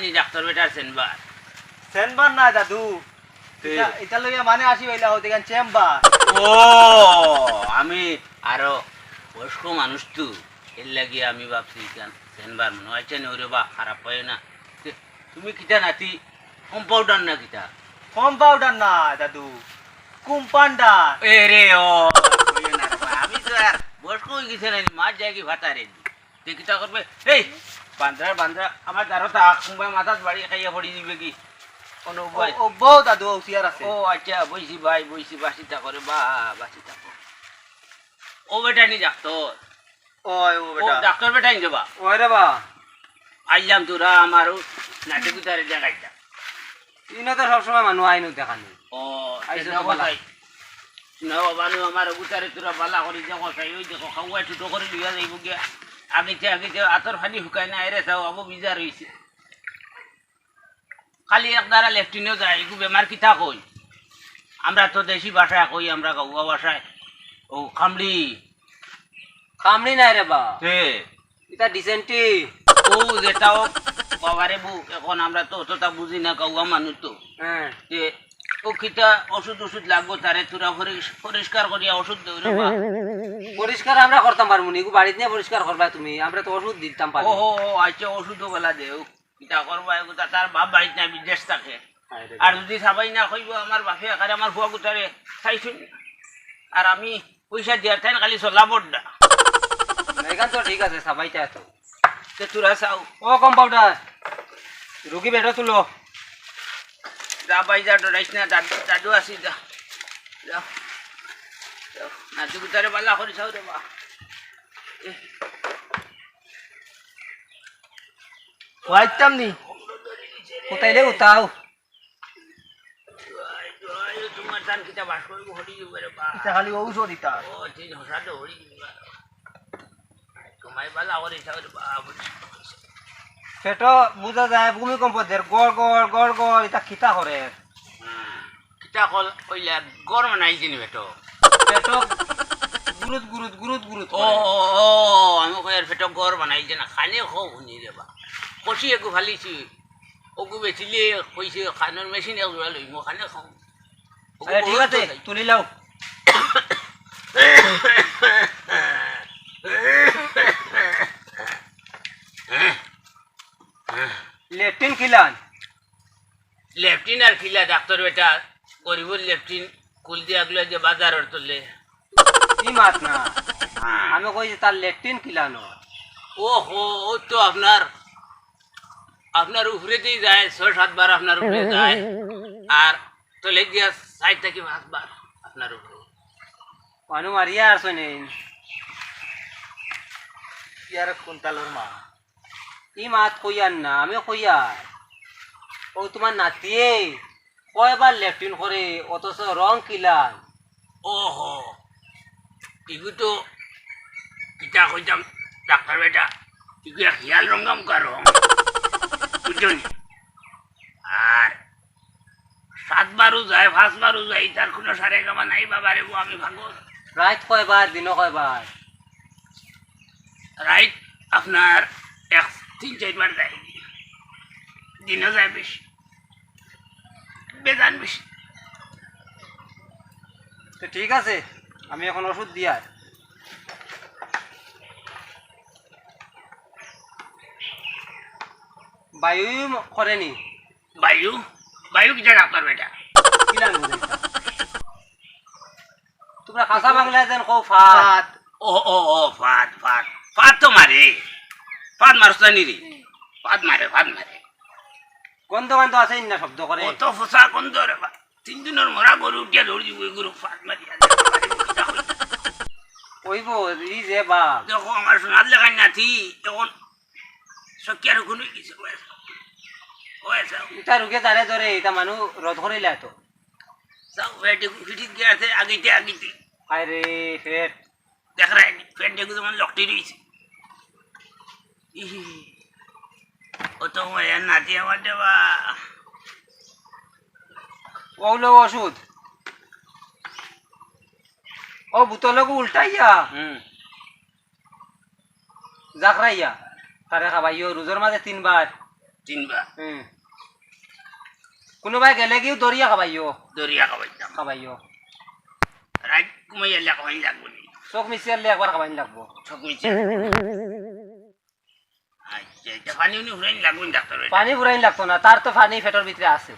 নি doctor better chamber chamber না দাদু এটা লইয়া মানে আসি হইলা হতে গান চেম্বার ও আমি আরো বয়স্ক মানুষ তো এর লাগি আমি ভাবছি চেম্বার মনে হয়েছে না ওরে বা খারাপ হয় না তুমি কিটা নাতি কম্পাউন্ডার না কিটা কম্পাউন্ডার না দাদু কুম্পান্ডার এ রে ও আমি তো আর বয়স্ক হয়ে গেছে না মাছ যায় কি ভাতা রে কিটা করবে এই বান্দ্রা আমার দ্বারা তা কুম্বাই মাথাত বাড়ি খাইয়া পড়ি দিবে কি কোনো উপায় ও বউ দাদু ও সিয়ার আছে ও আচ্ছা বইছি ভাই বইছি বাসিটা করে বা বাসিটা ও বেটা নি ডাক্তার ওই ও ও বেটা ডাক্তার বেটা নি যাবা ওই রে বা আইলাম তোরা আমারও নাটে গুতারে জায়গাটা ইনো তো সবসময় মানুষ আইনু দেখানি ও আইসো আইসা তো বালা। কথাই না বানু আমার গুতারে তোরা বালা করি দেখো চাই ওই দেখো খাওয়া ছোট করে লিয়া যাইব গিয়া আগেতে আতর ফানি শুকাই না এরে চাও আবু বিজার হইছে খালি একদারা লেফটিনেও যায় এগু বেমার কিতা কই আমরা তো দেশি ভাষায় কই আমরা গাউয়া ভাষায় ও কামনি নাই রে বা হে এটা ডিসেন্টি ও যেটাও বাবারে বউ এখন আমরা তো অতটা বুঝি না গাউয়া মানুষ তো হ্যাঁ যে ও কিতা ওষুধ লাগবো তারে তোরা পরিষ্কার করিয়া ওষুধ দৌড়ে বা পরিষ্কার আমরা করতাম পারবো নি বাড়িতে নিয়ে পরিষ্কার করবা তুমি আমরা তো ওষুধ দিতাম ও পারি ও আচ্ছা ওষুধও বেলা দেও কিতা করবা এগুতা তার বাপ বাড়িতে না বিদেশ থাকে আর যদি সবাই না কইব আমার বাপে আকারে আমার ফুয়া গুতারে চাইছুন আর আমি পয়সা দিয়ার তাই খালি চলা বড্ডা এখান তো ঠিক আছে সবাইটা তো তে তোরা চাও ও কম্পাউন্ডার রুগী বেটা তুলো যা বাই যা ডরাইস না দাদু আসি যা যাও নাতি গুতারে বালা করে চাও রে বা হোয়াইতাম নি কোথাইলে উতাও তোমার তান কিতা বাস করবো হরি যাবে রে বা এটা খালি ঔষধ দিতা ও ঠিক হসাতে হরি যাবে তোমায় বালা করে চাও রে বা পেট বুঝা যায় ভূমিকম্প দের গড় গড় গড় গড় এটা খিতা করে কিতা কল কইলা গরম নাইছি নি বেটো পেট গুরুত গুরুত গুরুত গুরুত ও ও আমি কয়ার পেট গড় বানাইছে না খানে খাও শুনি রে বা কষি একু ফালিছি ওকু বেচিলে কইছে খানোর মেশিন এক জোড়া লইমু খানে খাও ঠিক আছে তুলি লাও লেফটিন খিলান লেফটিন আর খিলা ডাক্তার বেটা গরিবুর লেফটিন কুল দিয়া গুলো যে বাজারের তোলে কি মাত না আমি কইছি তার লেফটিন খিলানো ও হো ও তো আপনার উপরে দিয়ে যায় ৬-৭ বার আপনার উপরে যায় আর তোলে দিয়া ৬০ থেকে ৫ বার আপনার উপরে মানু মারিয়া আসো নেই ইয়ার কুন্তালোর মা ই মাত কইয়ার না আমি কইয়ার ও তোমার নাতিয়ে কয়বার লেফটিন করে অথচ রং কিলান ও হো ইগু তো কিতা কইতাম ডাক্তার বেটা ইগু খেয়াল রঙাম কারো বুঝলি আর ৭ বারও যায় ৫ বারও যায় তার কোনো সারে গামা নাই বাবারে গো আমি ভাগো রাত কয়বার দিন কয়বার রাইট আপনার ৩-৪ বার যায় দিনও যায় বেশি বেদান বেশি তো ঠিক আছে আমি এখন ওষুধ দিয়ার বায়ু করেনি বায়ু কিটা ডাক্তার বেটা কিলান বুঝাইতা তোমরা খাসা বাংলায় দেন কও ফাত ও ফাত তো মারে ফাত মারছ নি রে ফাত মারে গন্ধ গন্ধ আছে না শব্দ করে কত ফসা গন্ধ রে বা 3 দিনের মরা গরু উঠিয়া দৌড়ি ওই গরু ফাত মারিয়া ওইব ই যে বা দেখো আমার সোনার লেখাই নাথি তখন সকিয়ার কোন কিছু হয়েছে এটা রুগে দাঁড়ে ধরে এটা মানুষ রদ করিলা তো সব ফেটে ফিটিত গিয়েছে আগিতে হায় রে ফেট দেখ রে ফেটে যেমন লকটি রয়েছে ও তো মায়ের নাতি আমার দেবা ওগুলো ওষুধ ও বুতলকে উল্টাইয়া জাকরাইয়া তারে খাবাইও রোজের মাঝে 3 বার চিনবা কোনোবাই গেলে কিও দরিয়া খাবাইও দরিয়া খাবাইতাম খাবাইও রাত ঘুমাই এলে খাবাই লাগবো নি চোখ মিচিয়ারলে একবার খাবাইন লাগবো চোখ মিছে আচ্ছা এটা পানি উনি ঘুরাই লাগবো ডাক্তার পানি ফুরাইন লাগতো না তার তো পানি পেটের ভিতরে আছে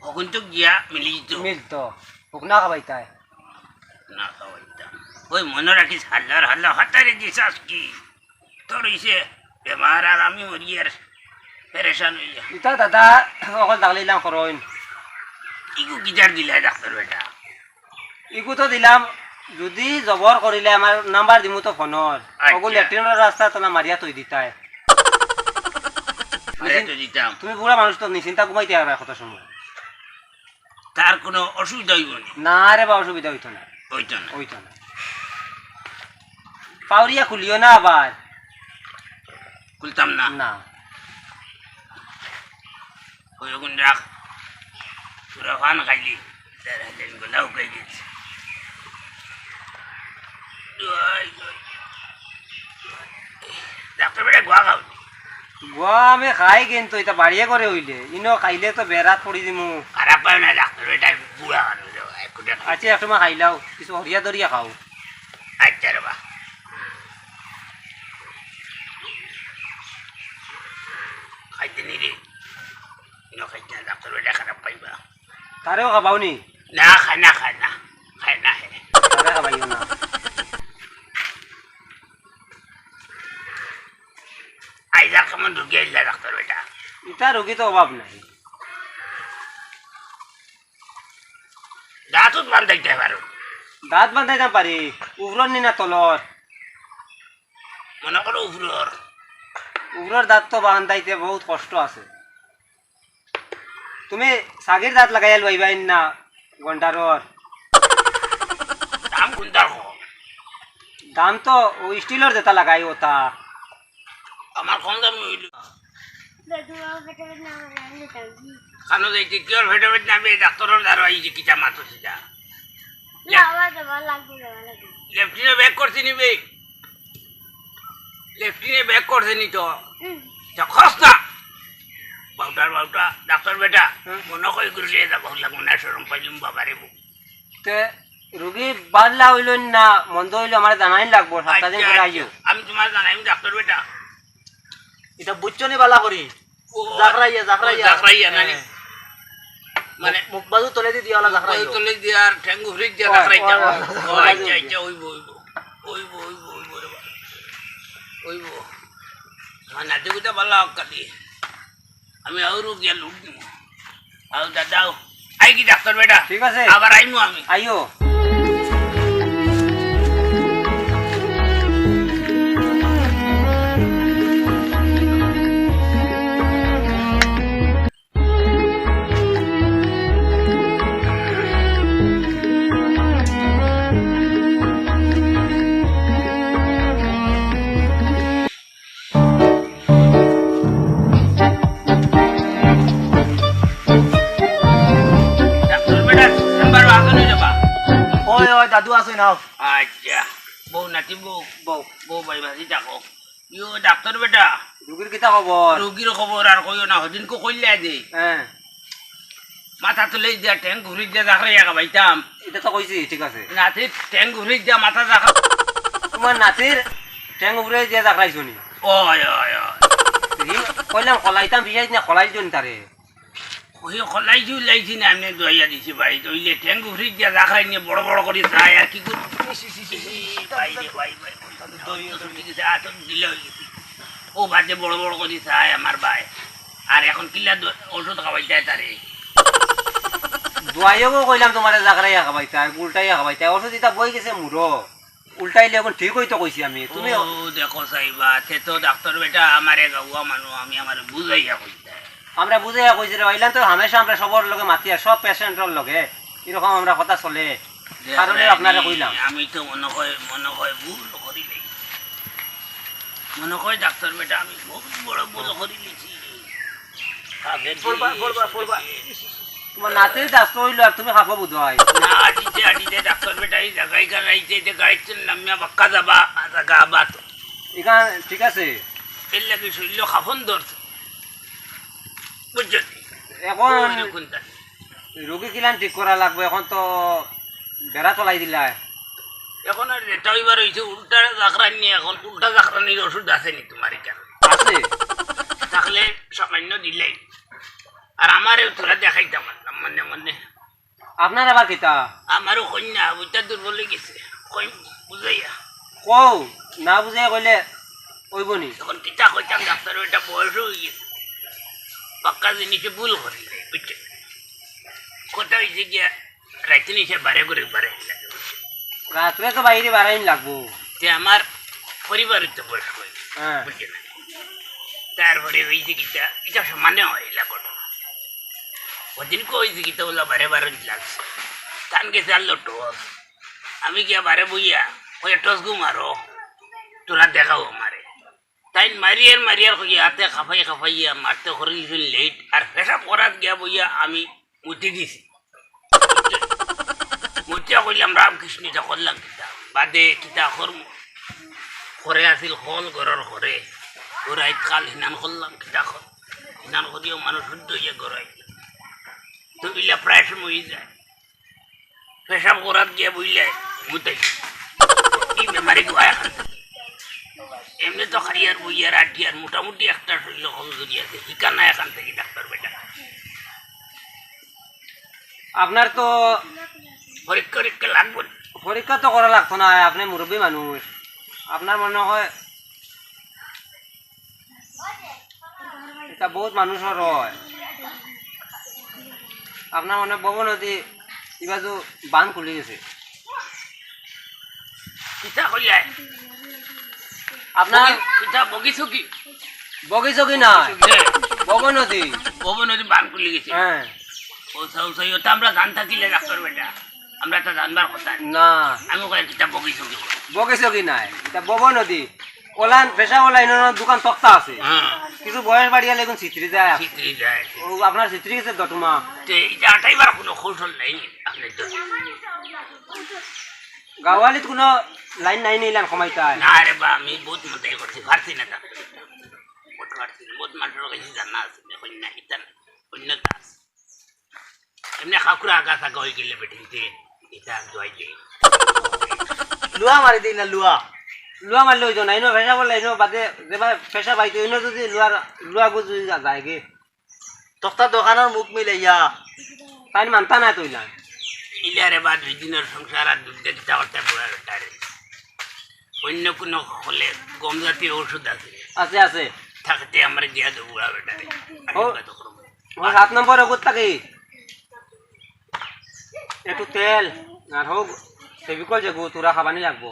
কখন তো গিয়া মিলি যেত মিলতো শুকনা খাবাইতায় না খাওয়াইতাম ওই মনে রাখিস হাল্লার হাল্লা হাতারে দিছাস কি তোর ইসে বেমার আর আমি মরি আর পেরেশান হইয়া ইতা দাদা অকল দাগলিলাম করইন ইগু গিটার দিলে ডাক্তার বেটা ইগু তো দিলাম যদি জবর করিলে আমার নাম্বার দিমু তো ফোনর ওগু লেট্রিনের রাস্তা তো না মারিয়া তৈ দিতায় আরে তো দিতাম তুমি বুড়া মানুষ তো নিশ্চিন্তা ঘুমাইতে আর কত সময় তার কোনো অসুবিধা হইব না না রে বা অসুবিধা হইতো না ওইটা না হইতো না পাউরিয়া খুলিও না আবার খুলতাম না না ওই ওগুন রাখ পুরা ফান খাইলি তার হাতেন গোলাও খাই গেছে ডাক্তার বেটা গোয়া খাও গোয়া আমি খাই কিন্তু এটা বাড়িয়ে করে হইলে ইনো খাইলে তো বেড়াত পড়ি দিমু খারাপ পায় না ডাক্তার বেটা বুড়া মানুষ একটা আচ্ছা একটু মা খাইলাও কিছু হরিয়া দরিয়া খাও আচ্ছা রে বা খাইতে নি রে ইনো খাইতে না ডাক্তার বেটা খারাপ পাইবা তারেও খাবাও নি না খায় না খায় না খায় না হে তারে খাবাইও না আইলা কেমন ঢুকে আইলা ডাক্তার বেটা ইটা রোগী তো অভাব নাই দাঁতত বান্ধাইতে পারো দাঁত বান্ধাইতাম পারি উগরর নি না তলর মনে করো উপর উগরর দাঁত তো বান্ধাইতে বহুত কষ্ট আছে তুমি সাগির দাঁত লাগাইয়া লইবাইন না গন্ডারর দাম কোনটার হো দাম তো ও স্টিলের যেটা লাগাই ওটা আমার কম দামি হইল খানো যাইতে কিয়র ভেটে ভেটে নামে ডাক্তারের দ্বারা এই যে কিটা মাথো সেটা লেফটিনে ব্যাক করছি নি বেগ লেফটিনে ব্যাক করছে নি তো খস না বাউটা ডাক্তার বেটা মনে কই করলে যাব লাগবো না সরম পাইলুম বাবারে বউ তে রোগী বাদলা হইল না মন্দ হইল আমার জানাই লাগবো 7 দিন পরে আইও আমি তোমার জানাই ডাক্তার বেটা এটা বুঝছনি বালা করি জাকরাইয়া নানি মানে মুখ বাজু তলে দি দিওলা জাকরাইয়া তোলে দিয়ার ঠ্যাঙ্গু ফ্রিজ দিয়া রাখাইতা ও আচ্ছা ওইব রে বাবা ওইব আমার নাতি গুতা ভালো কাটি আমি আউরু গিয়া লুট দিব আউ দাদাও আই কি ডাক্তার বেটা ঠিক আছে আবার আইমু আমি আইও দাদু আছে নাও আচ্ছা বউ নাতি বউ ভাই ভাজি থাকো ইও ডাক্তার বেটা রোগীর কিতা খবর রোগীর খবর আর কইও না হদিনকে কইলে দে হ্যাঁ মাথা তুলে দিয়া ট্যাঙ্ক ঘুরি দিয়া জাখরাইয়া খাবাইতাম এটা তো কইছি ঠিক আছে নাতির ট্যাঙ্ক ঘুরি দিয়া মাথা জাখা তোমার নাতির ঠ্যাং উপরে যে জাকরাইছো নি ওই কইলাম খলাইতাম বিয়াই না খলাই দিন তারে ওই খলাই জুই লাইছি না আমি দইয়া দিছি ভাই দইলে ট্যাঙ্ক ঘুরি দিয়া জাখরাই নিয়ে বড় বড় করে যায় আর কি করব ভাই রে ভাই দিলে ও বাজে বড় বড় করে চায় আমার ভাই আর এখন কিলা ওষুধ খাওয়াই যায় তারে দোয়াইও কইলাম তোমারে জাকরাইয়া খাবাইতা উল্টাইয়া খাবাইতা ওষুধ এটা বই গেছে মুরো উল্টাইলে এখন ঠিক হইতো কইছি আমি তুমি ও দেখো সাইবা সে তো ডাক্তার বেটা আমারে গাওয়া মানুষ আমি আমার বুঝাইয়া কইতে আমরা বুঝাইয়া কইছি রে ভাইলাম তো হামেশা আমরা সবার লগে মাতিয়া সব পেশেন্টর লগে এরকম আমরা কথা চলে কারণে আপনারা কইলাম আমি তো মনে হয় ভুল করি নাই মনে হয় ডাক্তার বেটা আমি বহুত বড় ভুল করি লিছি তোমার নাতির দাস্ত হইল আর তুমি খাবো বুধ হয় না আটিতে ডাক্তার বেটা এই জায়গায় গাড়াইছে যে গাড়িতে নামিয়া বাক্কা যাবা জায়গা আবার এখান ঠিক আছে এর লাগে শরীর খাফন ধরছে বুঝছো এখন কোনটা রোগী কিলান ঠিক করা লাগবে, এখন তো বেড়া চলাই দিলা। এখন আর যেটা হইবার হয়েছে উল্টা জাকরান নিয়ে, এখন উল্টা জাকরানির ওষুধ আছে নি তোমার এখানে? আছে থাকলে সামান্য দিলেই, আর আমারও তোরা দেখাইতাম না মনে মনে। আপনার আবার কিতা আমারও কন্যা ওইটা দুর্বল হয়ে গেছে, কই বুঝাইয়া কও না বুঝে কইলে ওইব নি। তখন কিতা কইতাম ডাক্তার ওইটা বয়স হয়ে গেছে, পাক্কা জিনিসে ভুল করি বুঝছে। কথা হয়েছে গিয়া রাইতে নিচে বারে করে বারে লাগে বুঝছে। রাত্রে তো বাইরে বাড়াইন লাগবো। যে আমার পরিবারের তো বয়স হয়ে হ্যাঁ বুঝছে না, তারপরে হয়েছে কিতা এটা সমানে হয় এলা ঘটনা। ওদিন কইছে কিতা ওলা বারে বারে লাগছে, কান গেছে আনলো টস, আমি গিয়া বারে বইয়া ওই টস গু মারো তোরা দেখাও মারে, তাই মারিয়ার মারিয়ার কই হাতে খাফাই খাফাইয়া মারতে করে দিছিল লেট, আর পেশাব করাত গিয়া বইয়া আমি মুতি দিছি। মুতিয়া কইলাম রামকৃষ্ণটা করলাম কিতা বাদে কিতা করম, ঘরে আছিল হল ঘরের ঘরে ঘরাই কাল হিনান করলাম কিতা কর, হিনান করিও মানুষ শুদ্ধ হইয়া ঘরাই তো ইলা প্রায় সময় যায় পেশাব করাত গিয়া বইলে মুতাই এই বেমারি গোয়া এখান থেকে। এমনি তো খারিয়ার বইয়ার আটিয়ার মোটামুটি একটা শরীর কমজোরি আছে, ঠিকানা এখান থেকে ডাক্তার বেটা আপনার তো পরীক্ষা নিরীক্ষা লাগবে না। পরীক্ষা তো করা লাগতো না, আপনি মুরব্বী মানুষ, আপনার মনে হয় এটা বহুত মানুষের হয়। আপনার মনে বব নদী ইবাজু বান খুলি গেছে। কিতা কইলাই আপনার কিতা বগিছো কি বগিচগি না বব নদী। পবন নদী বান খুলে গেছে। হ্যাঁ ও সৌসই ওটা আমরা জান থাকিলে ডাক্তার বেটা আমরা তো জানবার কথা। না আমি কই কিতা বগিছো কি বগিচগি নাই, এটা বব নদী। ওলান পেশা ওলাইনের দোকান তক্তা আছে, হ্যাঁ কিছু বয়স বাড়িয়া লেগুন চিত্রি যায়। চিত্রি যায় ও আপনার চিত্রি গেছে দটুমা। তে এটা আটাইবার কোনো কৌশল নাই আপনি তো গাওয়ালিত কোনো লাইন নাই নিলাম কমাইতায়। না রে বা আমি বহুত মতাই করছি পারছি না তা বহুত পারছি না, বহুত মানুষের কাছে জানা আছে কই না এটা না অন্য কাজ এমনি খাকুরা আগা থাকা হয়ে গেলে বেটিতে এটা দোয়াই দেয় লুয়া মারি দিই না লুয়া লুয়া মারলে হইতো না, ইনো পেশা বললে ইনো বাদে যেবা পেশা পাইতো ইনো যদি লুয়া গুজি যায় গে তক্তা দোকানের মুখ মিলাইয়া তাই মানতা না তৈলা। ইলারে বা দুই দিনের সংসার আর দুধ দিতে করতে বুড়া বেটারে অন্য কোনো হলে গম জাতীয় ওষুধ আছে আছে আছে থাকতে আমার দিয়া দেবো বুড়া বেটারে ও 7 নম্বর ওগুত থাকি একটু তেল আর হোক ফেবিকল যাবো তোরা খাবানি লাগবো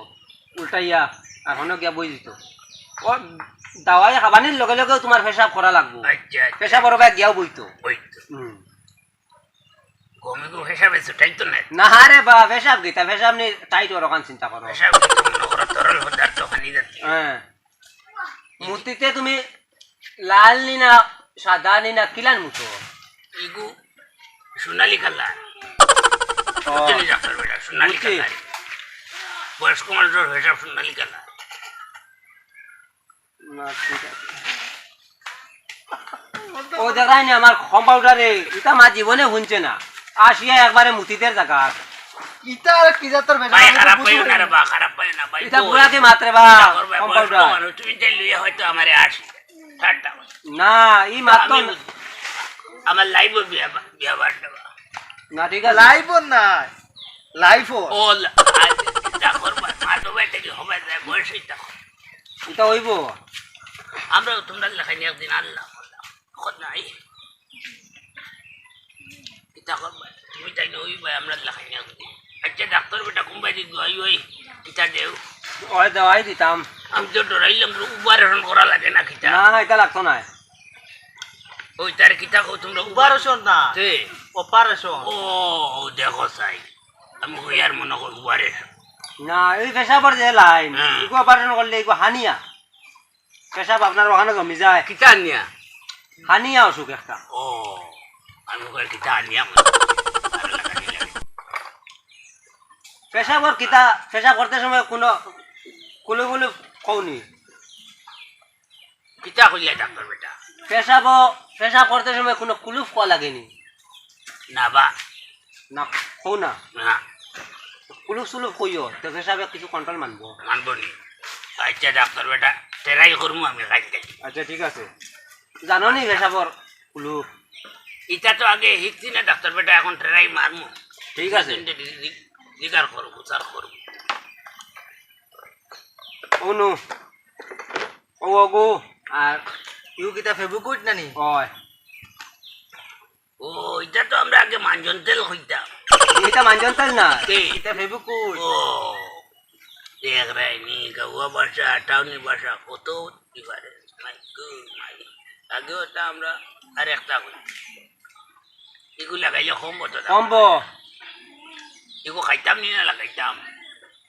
উল্টাইয়া আর হন গিয়া বই দিত ও দাওয়াই খাবানির লগে লগে তোমার পেশাব করা লাগবো। আচ্ছা পেশাব করবা গিয়াও বইতো। ওই তো গমে গো হিসাবে ছুটাই তো না না রে বা পেশাব গীতা পেশাব নি টাইট ওর ওখান চিন্তা করো। হিসাব মনে করো তরল পদার্থ খানি যাচ্ছে হ্যাঁ মূর্তিতে তুমি লাল নি না সাদা নি না কিলান মুতো ইগু সোনালি কালার ও, চলে ডাক্তার বেটা সোনালি বুঝছি। কালার বয়স্ক মানুষের হিসাব সোনালি কালার না, ঠিক আছে। ও দেখাই না আমার কম্পাউন্ডারে এটা মা জীবনে শুনছে না, আসিয়া একবারে মুতিদের জায়গা ইটা আর কি জাতর ভাই খারাপ পাইও না রে বা খারাপ পাইও না ভাই এটা বুড়াকে মাত্রে বা কম্পাউন্ডার তুমি চাই লইয়া হয়তো আমারে আসি ঠাট্টা না ই মাত্র আমি আমার লাইভ বিয়া বিয়া বাড়তে না ঠিক আছে লাইভ না লাইভ ও চিন্তা করবা মা তো বেটে কি হবে যায় বয়স হইতা এটা হইব আমরা তোমরা লেখাই একদিন আল্লাহ খোদ নাই চিন্তা করবা তুমি তাই নই ভাই আমরা লেখাই একদিন আচ্ছা ডাক্তার বেটা কুম্বাই দি দোয়াই ওই কিতা দেও ওই দেওয়াই দিতাম আমি তো ডরাইলাম উপারেশন করা লাগে না কিতা না এটা লাগতো না ওই তার কিতা কো তোমরা অপারেশন না তে অপারেশন ও দেখো সাই আমি ইয়ার মনে করি উপারেশন না এই পেশাবর যে লাইন হ্যাঁ। এগু অপারেশন করলে এগু হানিয়া পেশাব আপনার ওখানে জমি যায় কিতা নিয়া হানিয়া অসুখ একটা ও আমি কই কিতা নিয়া পেশাবর কিতা পেশাব করতে সময় কোনো কুলে কুলে কৌনি কিতা কইলে ডাক্তার বেটা পেশাব করতে সময় কোনো কুলুপ কল লাগেনি না বা না কো না না কুলুপ সুলুপ কইও তো পেশাবে কিছু কন্ট্রোল মানবো মানব নি আচ্ছা ডাক্তার বেটা টেরাই করবো আমি কাজটা আচ্ছা ঠিক আছে জানো নি পেশাবর কুলুপ ইটা তো আগে শিখছি না ডাক্তার বেটা এখন টেরাই মারমু ঠিক আছে জিগার করবো সার করবো অনু ও গো আর ইউ কিতা ফেবুকুইট নানি ওই ও এটা তো আমরা আগে মাঞ্জন তেল হইতাম এটা মানজন তেল না কে কিতা ফেবুকুইট ও দেখ রাই নি গাওয়া ভাষা টাউনি ভাষা কত ডিফারেন্স মাই গড মাই আগে ওটা আমরা আর একটা করি এগুলো লাগাইলে কম হতো কম্ব এগুলো খাইতাম নি না লাগাইতাম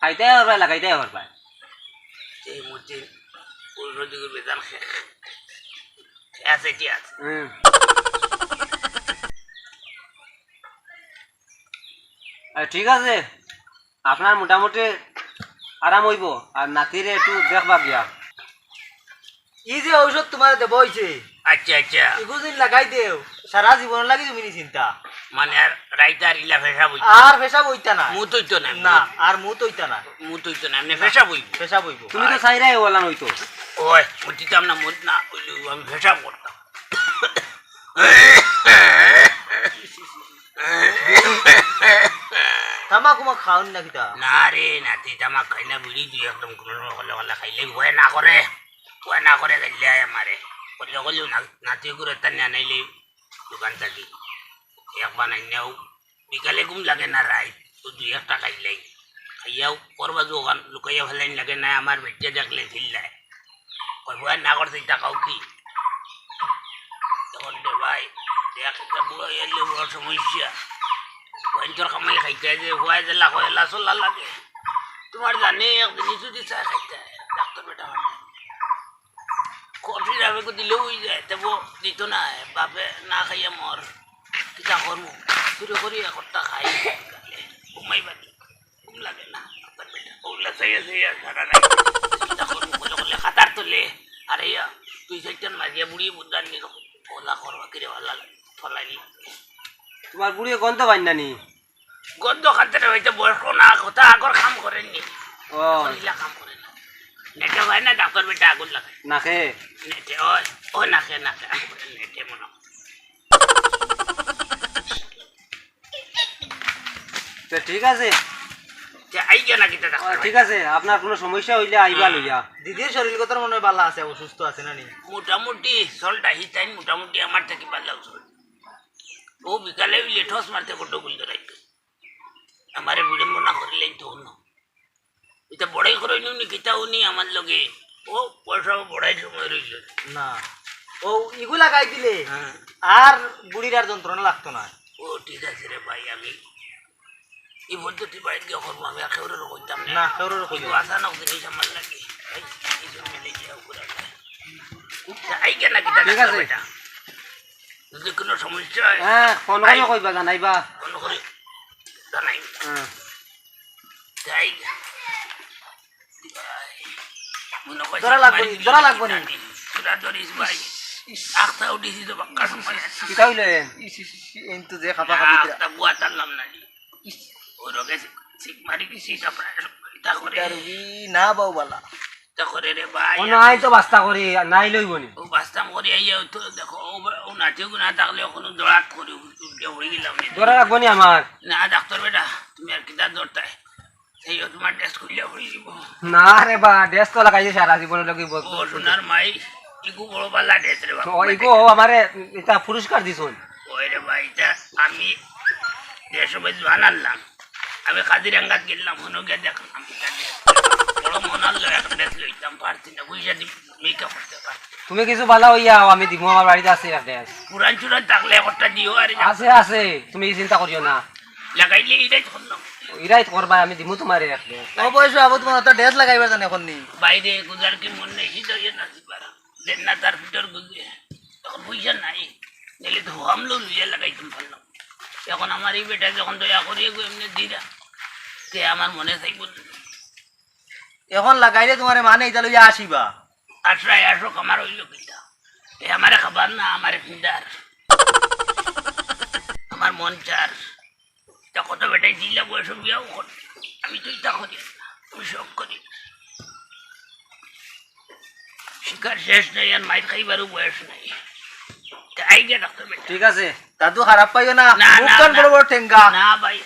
খাইতে হরবাই লাগাইতে হরবাই এই মুহূর্তে পুরো দিকে বেদান আছে কি আছে ঠিক আছে আপনার মোটামুটি আরাম হইব আর নাতিরে একটু দেখবা গিয়া ই যে ঔষধ তোমার দেব হইছে আচ্ছা আচ্ছা এগুদিন লাগাই দেও সারা জীবন লাগি তুমি নি চিন্তা মানে আর রাইতার ইলা ফেসা বই আর পেশাব হইতা না মুত হইতো না না আর মুত হইতা না মুত হইতো না এমনি ফেসা বই পেশাব হইব তুমি তো চাইরাই ওলান হইতো ওই মুতিতাম না মুত না হইলেও আমি ফেসা করতাম তামাকুমা খাওন না কিতা না রে নাতি তামাক খাই না বিড়ি দিয়ে একদম কোনো হলে হলে খাইলে ভয় না করে গেলে আমারে করলে করলেও নাতি করে তা নিয়ে নাইলে দোকান থাকি একবার নাই নেও বিকালে ঘুম লাগে না রাই তো 2-1 খাইলেই খাইয়াও করবা দোকান লুকাইয়া ফেলাইন লাগে না আমার বেটে দেখলে ঢিল্লায় ওই ভয় না করতে টাকাও কি তখন রে ভাই দেখ একটা বুড়ো এলে বড় সমস্যা পঞ্চর কামাই খাইতে যে ভয় যে লাখ এলা চলা লাগে তোমার জানে একদিন যদি চা খাইতে ডাক্তার বেটা কফি রাবে দিলেও হয়ে যায় তবু দিত না বাপে না খাইয়া মর কিতা করবো চুরি করি একটা খাই ঘুমাই বাকি ঘুম লাগে না ডাক্তার বেটা ওগুলা চাইয়া সারা নাই কিতা করবো বলে বলে খাতার তোলে আর ইয়া 2-4 মাঝিয়া বুড়ি বুদ্ধার নিল ওলা করবা কিরে ভালো ফলাইলি তোমার বুড়িয়ে গন্ধ বান্ধানি গন্ধ খাতে হয়তো বয়স্ক না কথা আগর কাম করেননি ও কাম করে না নেটে হয় না ডাক্তার বেটা আগুন লাগায় নাকে নেটে ও নাকে নেটে মনে তো ঠিক আছে আই গিয়া নাকি ডাক্তার ঠিক আছে আপনার কোনো সমস্যা হইলে আইবা লইয়া দিদির শরীর কথার মনে হয় ভালো আছে অসুস্থ আছে না নি মোটামুটি চলটা হিতাইন মোটামুটি আমার থেকে ভালো চল ও বিকালে লেটস মারতে বড্ড গুল ধরাইতো আমারে বিড়ম্বনা করিলেন তো অন্য এটা বড়াই করে নি কিতা উনি আমার লগে ও পয়সা বড়াই সময় রইল না ও ইগু লাগাই দিলে হ্যাঁ আর বুড়ির আর যন্ত্রণা লাগতো না ও ঠিক আছে রে ভাই আমি এই পদ্ধতি বাড়িতে গিয়ে করবো আমি একেবারে কইতাম না কারোর কিন্তু আসানক জিনিস আমার লাগে এই জন্য লেগে উপরে আই কেন কি ঠিক আছে। বেটা যদি কোনো সমস্যা হয় হ্যাঁ ফোন করে কইবা জানাইবা ফোন করে জানাই হ্যাঁ যাই ধরা লাগবো নি। তোরা ধরিস ভাই আখতা উঠিছি তো বাক্কা সময় কিতা হইলে কিন্তু যে খাপা খাপি আখতা বুয়া টানলাম না ও রোগে সিক মারি দিছি তা করে না বাউ বালা তা করে রে ভাই ও নাই তো বাস্তা করি নাই লইব নি ও বাস্তাম করে আইয়া তো দেখো ও নাচে গুনা থাকলে ওখানে দৌড়াত করে উল্টে হয়ে গেলাম ধরে রাখবো নি আমার না ডাক্তার বেটা তুমি আর কিতা দৌড়তায় সেই তোমার টেস্ট করিয়া হয়ে যাব না রে বা ড্রেস তো লাগাইছে সারা জীবনের লাগি ও সোনার মাই ইগু বড় পাল্লা ড্রেস রে বাবা ইগো আমারে এটা পুরস্কার দিছুন ওই রে ভাই এটা আমি 150 বেজ বানালাম আমি কাজিরাঙ্গাত গেলাম হনো গিয়ে দেখলাম বড় মনাল একটা ড্রেস লইতাম পারছি না বুঝা দি মেকআপ করতে পারছি তুমি কিছু ভালো হইয়া আমি দিব আমার বাড়িতে আছে ড্রেস পুরান চুরান থাকলে একটা দিও আর আছে আছে তুমি চিন্তা করিও না লাগাইলে এটাই করলাম ইরাই করবা আমি দিমু তোমারে এক ড্রেস ও বয়স আবু তোমার তো ড্রেস লাগাইবার জানে এখন নি বাইরে গুজার কি মন নেই হিতো ইয়ে না পারা দেন না তার ভিতর গুজে তখন পয়সা নাই নিলে তো হামলো লুইয়া লাগাইতাম পারলাম এখন আমার এই বেটা যখন দয়া করিয়ে গো এমনি দিরা তে আমার মনে চাইব এখন লাগাইলে তোমার মানে এটা লইয়া আসিবা আশ্রয় আসো কামার হইল কিতা এ আমার খাবার না আমার ফিন্দার আমার মন চার তা কত বেটাই দিলে বয়স বিয়াও কর আমি তো ইটা করি না, আমি শখ করি না। শিকার শেষ নেই আর মাইর খাইবারও বয়স নেই তাই গে ডাক্তার বেটা ঠিক আছে দাদু খারাপ পাইও না না, মুখ না, কান না। বড় বড় ঠেঙ্গা না ভাই